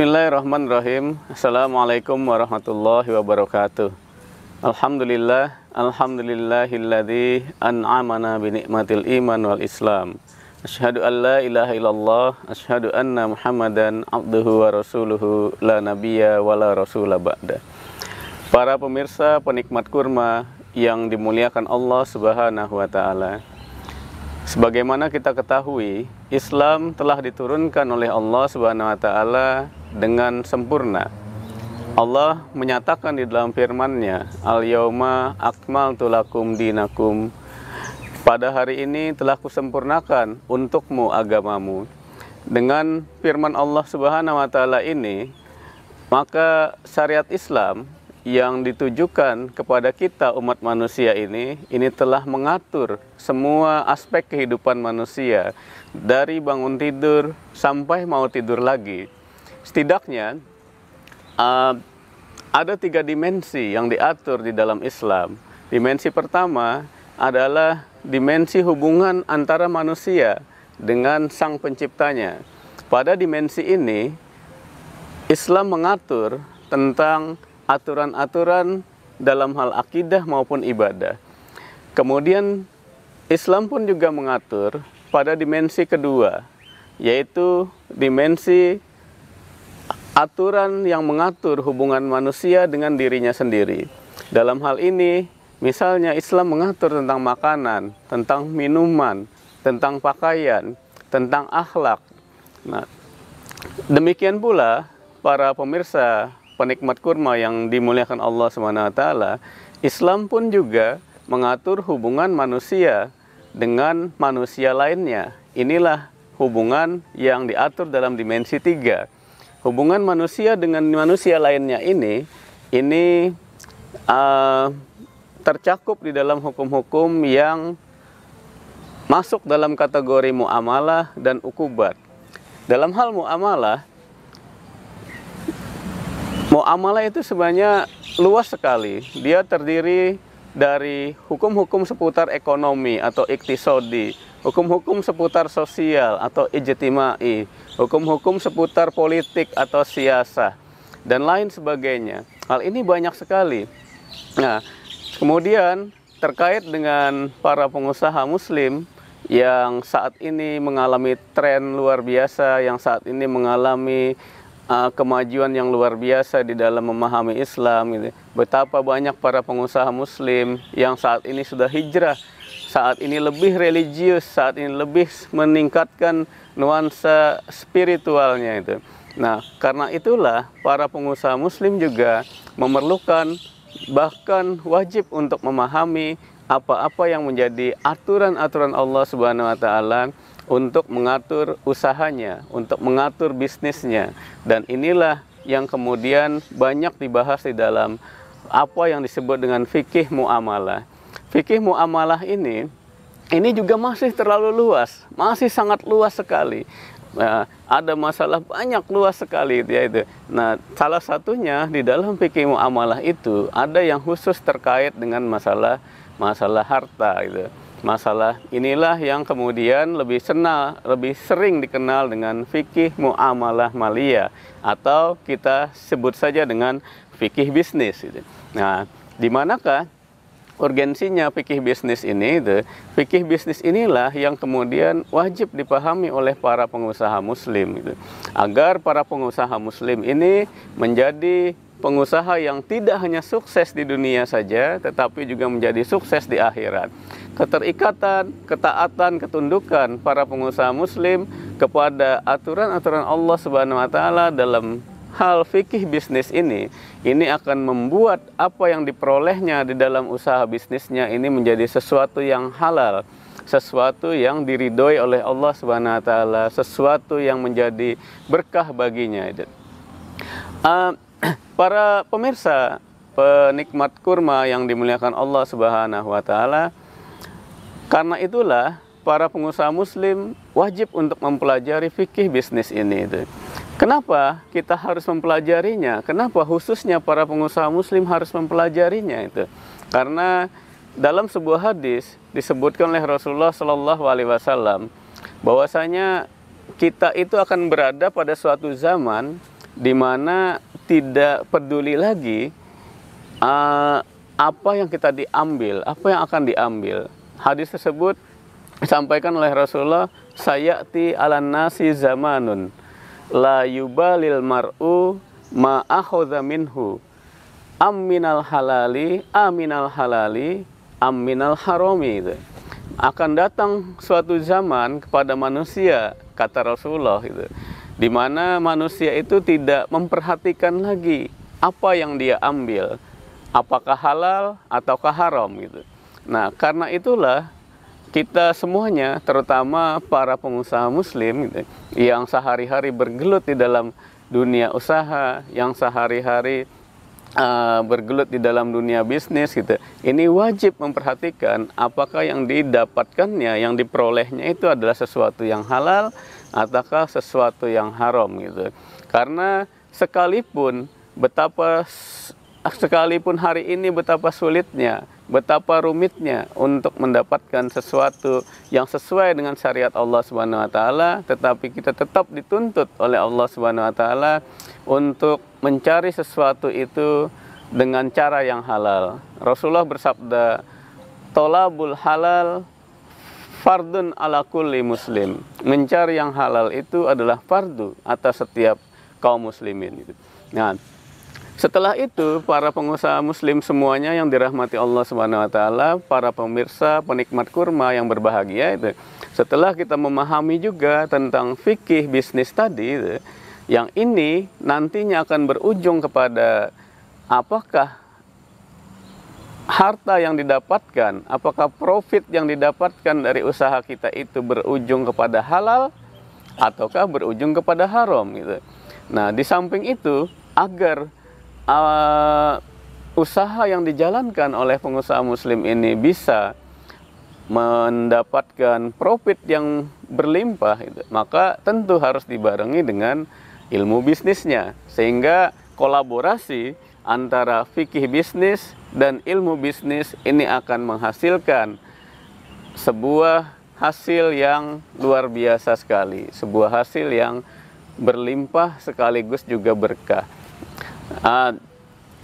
Bismillahirrahmanirrahim. Assalamualaikum warahmatullahi wabarakatuh. Alhamdulillahilladzi an'amana bi ni'matil iman wal islam. Asyhadu an la ilaha illallah, asyhadu anna Muhammadan abduhu wa rasuluhu, la nabiyya wa la rasula ba'da. Para pemirsa penikmat kurma yang dimuliakan Allah Subhanahu wa taala. Sebagaimana kita ketahui, Islam telah diturunkan oleh Allah Subhanahu wa taala dengan sempurna. Allah menyatakan di dalam firman-Nya, "Al-yauma akmaltu lakum dinakum." Pada hari ini telah kusempurnakan untukmu agamamu. Dengan firman Allah Subhanahu wa taala ini, maka syariat Islam yang ditujukan kepada kita umat manusia ini telah mengatur semua aspek kehidupan manusia dari bangun tidur sampai mau tidur lagi. Setidaknya ada 3 dimensi yang diatur di dalam Islam. Dimensi pertama adalah dimensi hubungan antara manusia dengan Sang Penciptanya. Pada dimensi ini Islam mengatur tentang aturan-aturan dalam hal akidah maupun ibadah. Kemudian Islam pun juga mengatur pada dimensi kedua, yaitu dimensi aturan yang mengatur hubungan manusia dengan dirinya sendiri. Dalam hal ini, misalnya Islam mengatur tentang makanan, tentang minuman, tentang pakaian, tentang akhlak. Nah, demikian pula para pemirsa penikmat kurma yang dimuliakan Allah SWT, Islam pun juga mengatur hubungan manusia dengan manusia lainnya. Inilah hubungan yang diatur dalam dimensi 3. Hubungan manusia dengan manusia lainnya ini tercakup di dalam hukum-hukum yang masuk dalam kategori muamalah dan ukubat. Dalam hal muamalah itu sebenarnya luas sekali. Dia terdiri dari hukum-hukum seputar ekonomi atau iktisodi, hukum-hukum seputar sosial atau ijtimai, hukum-hukum seputar politik atau siasah, dan lain sebagainya. Hal ini banyak sekali. Nah, kemudian terkait dengan para pengusaha muslim yang saat ini mengalami tren luar biasa, yang saat ini mengalami kemajuan yang luar biasa di dalam memahami Islam gitu. Betapa banyak para pengusaha muslim yang saat ini sudah hijrah, saat ini lebih religius, saat ini lebih meningkatkan nuansa spiritualnya itu. Nah, karena itulah para pengusaha muslim juga memerlukan, bahkan wajib untuk memahami apa-apa yang menjadi aturan-aturan Allah Subhanahu wa taala untuk mengatur usahanya, untuk mengatur bisnisnya. Dan inilah yang kemudian banyak dibahas di dalam apa yang disebut dengan fikih muamalah. Fikih muamalah ini juga masih terlalu luas, masih sangat luas sekali. Ada masalah banyak luas sekali yaitu. Nah, salah satunya di dalam fikih muamalah itu ada yang khusus terkait dengan masalah harta gitu. Masalah inilah yang kemudian lebih sering dikenal dengan fikih muamalah maliyah, atau kita sebut saja dengan fikih bisnis gitu. Nah, di manakah urgensinya fikih bisnis ini? Fikih bisnis inilah yang kemudian wajib dipahami oleh para pengusaha muslim gitu. Agar para pengusaha muslim ini menjadi pengusaha yang tidak hanya sukses di dunia saja, tetapi juga menjadi sukses di akhirat. Keterikatan, ketaatan, ketundukan para pengusaha muslim kepada aturan-aturan Allah Subhanahu wa taala dalam hal fikih bisnis ini akan membuat apa yang diperolehnya di dalam usaha bisnisnya ini menjadi sesuatu yang halal, sesuatu yang diridhoi oleh Allah Subhanahu wa taala, sesuatu yang menjadi berkah baginya. Para pemirsa penikmat kurma yang dimuliakan Allah Subhanahu wa taala, karena itulah para pengusaha muslim wajib untuk mempelajari fikih bisnis ini. Kenapa kita harus mempelajarinya? Kenapa khususnya para pengusaha muslim harus mempelajarinya itu? Karena dalam sebuah hadis disebutkan oleh Rasulullah SAW bahwasanya kita itu akan berada pada suatu zaman di mana tidak peduli lagi apa yang kita diambil, apa yang akan diambil. Hadis tersebut disampaikan oleh Rasulullah, sayati alan nasi zamanun la yubalil mar'u ma akhadha minhu aminal halali aminal harami. Itu akan datang suatu zaman kepada manusia, kata Rasulullah, itu di mana manusia itu tidak memperhatikan lagi apa yang dia ambil, apakah halal ataukah haram gitu. Nah, karena itulah kita semuanya, terutama para pengusaha muslim gitu, yang sehari-hari bergelut di dalam dunia usaha, yang sehari-hari bergelut di dalam dunia bisnis gitu, ini wajib memperhatikan apakah yang didapatkannya, yang diperolehnya itu adalah sesuatu yang halal ataukah sesuatu yang haram gitu. Karena sekalipun hari ini betapa sulitnya, betapa rumitnya untuk mendapatkan sesuatu yang sesuai dengan syariat Allah Subhanahu wa taala, tetapi kita tetap dituntut oleh Allah Subhanahu wa taala untuk mencari sesuatu itu dengan cara yang halal. Rasulullah bersabda, "Thalabul halal fardun ala kulli muslim." Mencari yang halal itu adalah fardu atas setiap kaum muslimin. Nah, setelah itu, para pengusaha muslim semuanya yang dirahmati Allah Subhanahu wa taala, para pemirsa, penikmat kurma yang berbahagia itu, setelah kita memahami juga tentang fikih bisnis tadi itu, yang ini nantinya akan berujung kepada apakah harta yang didapatkan, apakah profit yang didapatkan dari usaha kita itu berujung kepada halal ataukah berujung kepada haram gitu. Nah, di samping itu, agar usaha yang dijalankan oleh pengusaha muslim ini bisa mendapatkan profit yang berlimpah gitu, maka tentu harus dibarengi dengan ilmu bisnisnya, sehingga kolaborasi antara fikih bisnis dan ilmu bisnis ini akan menghasilkan sebuah hasil yang luar biasa sekali, sebuah hasil yang berlimpah sekaligus juga berkah.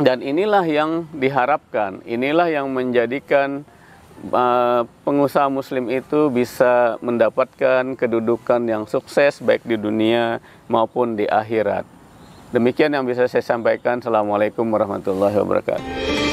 Dan inilah yang diharapkan, inilah yang menjadikan pengusaha muslim itu bisa mendapatkan kedudukan yang sukses baik di dunia maupun di akhirat. Demikian yang bisa saya sampaikan. Assalamualaikum warahmatullahi wabarakatuh.